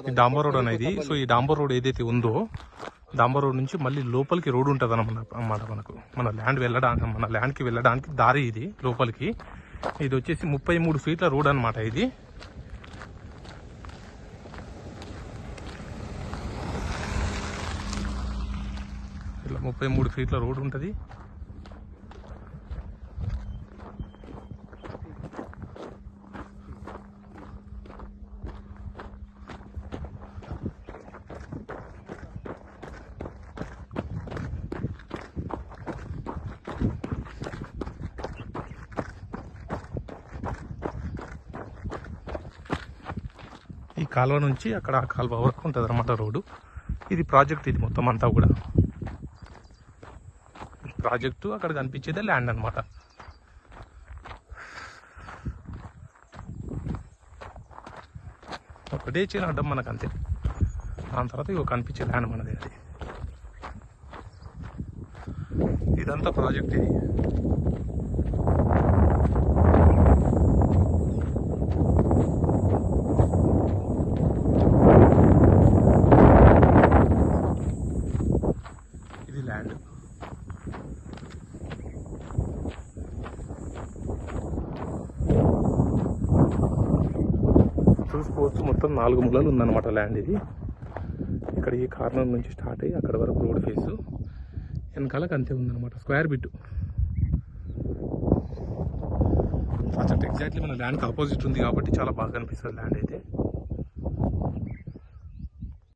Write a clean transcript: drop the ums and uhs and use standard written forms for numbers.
ఈ డాంబర్ రోడ్ అనేది. సో ఈ డాంబర్ రోడ్ ఏదైతే ఉందో డాంబర్ రోడ్ నుంచి మళ్ళీ లోపలికి రోడ్ ఉంటుంది అన్నమాట. మనకు మన ల్యాండ్కి వెళ్ళడానికి దారి ఇది లోపలికి. ఇది వచ్చేసి 33 ఫీట్ల రోడ్ అనమాట. ఇది ఇట్లా 33 ఫీట్ల రోడ్ ఉంటుంది. ఈ కాలువ నుంచి అక్కడ ఆ కాలువ వరకు ఉంటుంది అన్నమాట రోడ్డు. ఇది ప్రాజెక్ట్. ఇది మొత్తం అంతా కూడా ప్రాజెక్టు. అక్కడ కనిపించేదే ల్యాండ్ అనమాట. ఒకటే చైన్ అడ్డం మనకు అంతే. దాని తర్వాత ఇవి కనిపించే ల్యాండ్ మనది. అది ఇదంతా ప్రాజెక్ట్. ఇది ల్యాండ్. చూసుకోవచ్చు మొత్తం 4 మూలలు ఉందన్నమాట ల్యాండ్ ఇది. ఇక్కడ ఈ కార్నర్ నుంచి స్టార్ట్ అయ్యి అక్కడ వరకు రోడ్ ఫేసు వెనకాలకు అంతే ఉందన్నమాట. స్క్వేర్ బిట్ ప్రాజెక్ట్ ఎగ్జాక్ట్లీ మన ల్యాండ్కి ఆపోజిట్ ఉంది కాబట్టి చాలా బాగా కనిపిస్తుంది ల్యాండ్ అయితే.